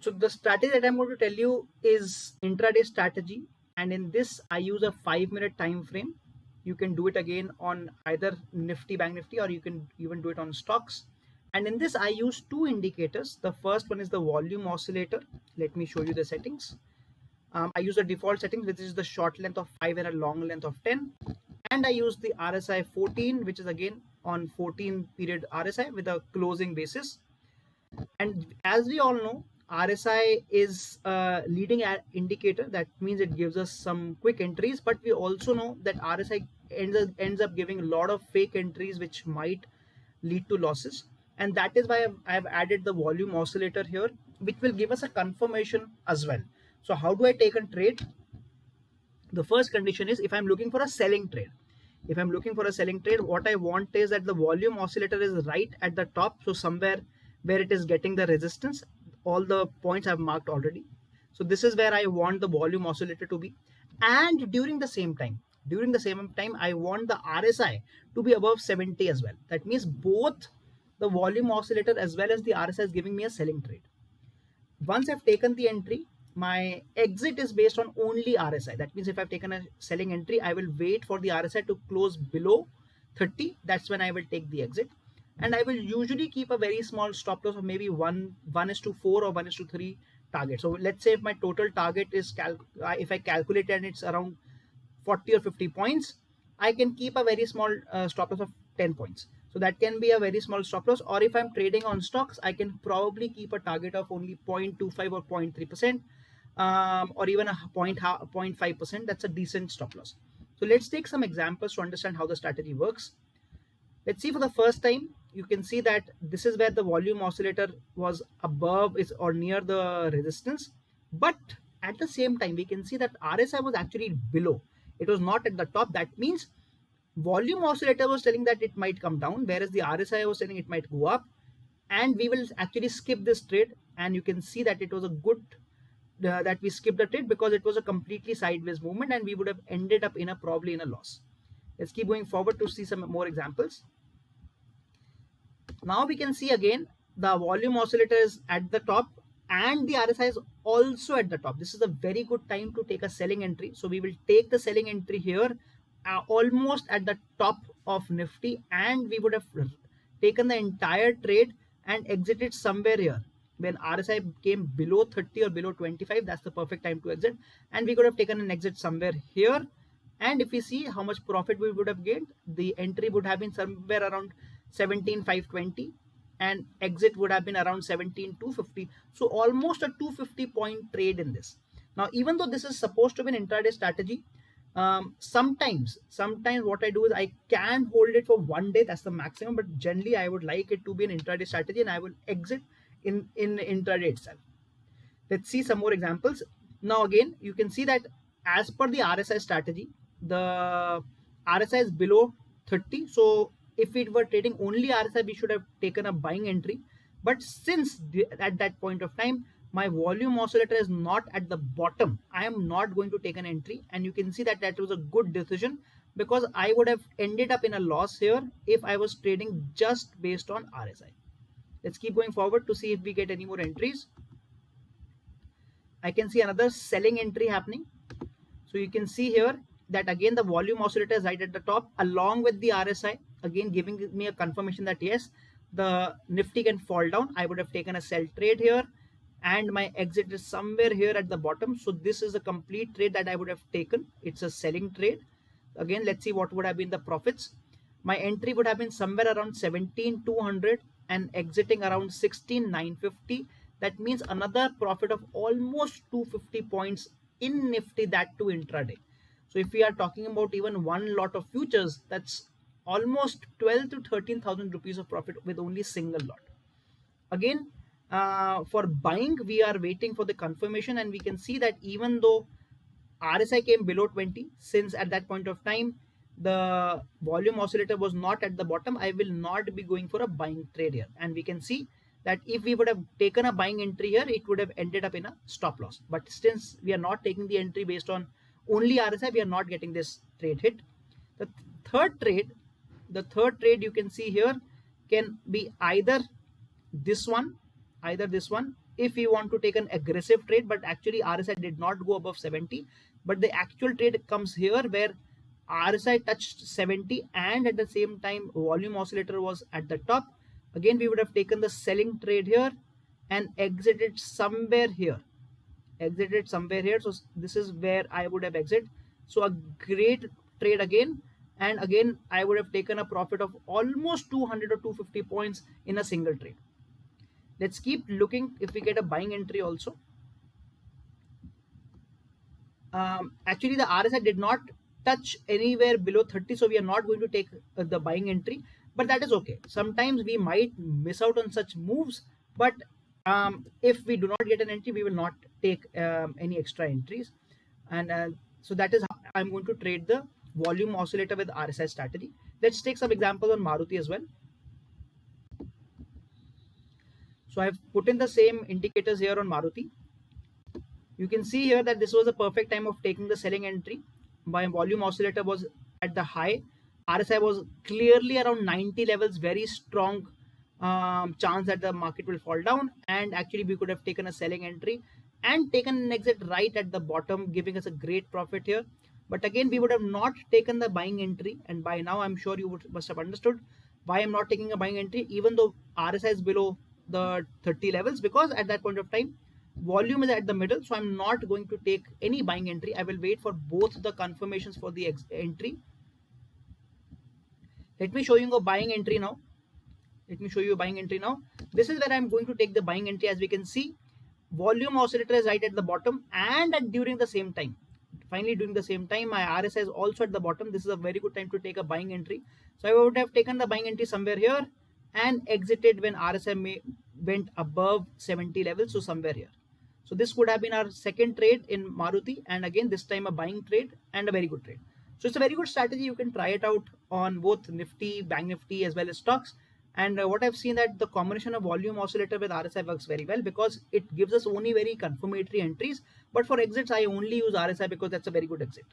So the strategy that I'm going to tell you is intraday strategy, and in this I use a 5-minute time frame. You can do it again on either Nifty, Bank Nifty, or you can even do it on stocks. And in this I use two indicators. The first one is the volume oscillator. Let me show you the settings. I use the default settings, which is the short length of 5 and a long length of 10. And I use the RSI 14, which is again on 14 period RSI with a closing basis. And as we all know, RSI is a leading indicator. That means it gives us some quick entries, but we also know that RSI ends up giving a lot of fake entries which might lead to losses. And that is why I've added the volume oscillator here, which will give us a confirmation as well. So how do I take a trade? The first condition is if I'm looking for a selling trade. If I'm looking for a selling trade, what I want is that the volume oscillator is right at the top. So somewhere where it is getting the resistance, all the points I've marked already. So this is where I want the volume oscillator to be. And during the same time, I want the RSI to be above 70 as well. That means both the volume oscillator as well as the RSI is giving me a selling trade. Once I've taken the entry, my exit is based on only RSI. That means if I've taken a selling entry, I will wait for the RSI to close below 30. That's when I will take the exit. And I will usually keep a very small stop loss of maybe 1:4 or 1:3 target. So let's say if my total target is, if I calculate and it's around 40 or 50 points, I can keep a very small stop loss of 10 points. So that can be a very small stop loss. Or if I'm trading on stocks, I can probably keep a target of only 0.25 or 0.3%, or even a 0.5%. That's a decent stop loss. So let's take some examples to understand how the strategy works. Let's see for the first time, you can see that this is where the volume oscillator was above or near the resistance. But at the same time, we can see that RSI was actually below. It was not at the top. That means volume oscillator was telling that it might come down, whereas the RSI was telling it might go up. And we will actually skip this trade. And you can see that it was a good that we skipped the trade because it was a completely sideways movement and we would have ended up probably in a loss. Let's keep going forward to see some more examples. Now we can see again the volume oscillator is at the top and the RSI is also at the top. This is a very good time to take a selling entry. So we will take the selling entry here almost at the top of Nifty, and we would have taken the entire trade and exited somewhere here. When RSI came below 30 or below 25, that's the perfect time to exit. And we could have taken an exit somewhere here. And if we see how much profit we would have gained, the entry would have been somewhere around 17,520 and exit would have been around 17,250. So almost a 250 point trade in this. Now, even though this is supposed to be an intraday strategy, sometimes what I do is I can hold it for one day. That's the maximum. But generally, I would like it to be an intraday strategy and I will exit in intraday itself. Let's see some more examples. Now, again, you can see that as per the RSI strategy, the RSI is below 30. So if we were trading only RSI, we should have taken a buying entry. But since at that point of time, my volume oscillator is not at the bottom, I am not going to take an entry. And you can see that that was a good decision because I would have ended up in a loss here if I was trading just based on RSI. Let's keep going forward to see if we get any more entries. I can see another selling entry happening. So you can see here that again the volume oscillator is right at the top along with the RSI, again giving me a confirmation that yes, the Nifty can fall down. I would have taken a sell trade here and my exit is somewhere here at the bottom. So this is a complete trade that I would have taken. It's a selling trade. Again, let's see what would have been the profits. My entry would have been somewhere around 17,200 and exiting around 16,950. That means another profit of almost 250 points in Nifty, that too intraday. So if we are talking about even one lot of futures, that's almost 12 to 13,000 rupees of profit with only single lot. Again, for buying, we are waiting for the confirmation, and we can see that even though RSI came below 20, since at that point of time the volume oscillator was not at the bottom, I will not be going for a buying trade here. And we can see that if we would have taken a buying entry here, it would have ended up in a stop loss. But since we are not taking the entry based on only RSI, we are not getting this trade hit. The third trade you can see here can be either this one if you want to take an aggressive trade, but actually RSI did not go above 70, but the actual trade comes here where RSI touched 70 and at the same time volume oscillator was at the top. Again, we would have taken the selling trade here and exited somewhere here. So this is where I would have exited. So a great trade again, and again I would have taken a profit of almost 200 or 250 points in a single trade. Let's keep looking if we get a buying entry also. Actually the RSI did not touch anywhere below 30, so we are not going to take the buying entry, but that is okay. Sometimes we might miss out on such moves, but if we do not get an entry, we will not take any extra entries. And so that is how I'm going to trade the volume oscillator with RSI strategy. Let's take some examples on Maruti as well. So I've put in the same indicators here on Maruti. You can see here that this was a perfect time of taking the selling entry. My volume oscillator was at the high. RSI was clearly around 90 levels, very strong chance that the market will fall down, and actually we could have taken a selling entry and taken an exit right at the bottom, giving us a great profit here. But again, we would have not taken the buying entry, and by now I'm sure you must have understood why I'm not taking a buying entry even though RSI is below the 30 levels, because at that point of time volume is at the middle, so I'm not going to take any buying entry. I will wait for both the confirmations for the entry. Let me show you a buying entry now. This is where I'm going to take the buying entry. As we can see, volume oscillator is right at the bottom, and during the same time, finally during the same time, my RSI is also at the bottom. This is a very good time to take a buying entry. So I would have taken the buying entry somewhere here and exited when RSI went above 70 levels, so somewhere here. So this would have been our second trade in Maruti, and again this time a buying trade and a very good trade. So it's a very good strategy. You can try it out on both Nifty, Bank Nifty as well as stocks. And what I've seen that the combination of volume oscillator with RSI works very well because it gives us only very confirmatory entries. But for exits, I only use RSI because that's a very good exit.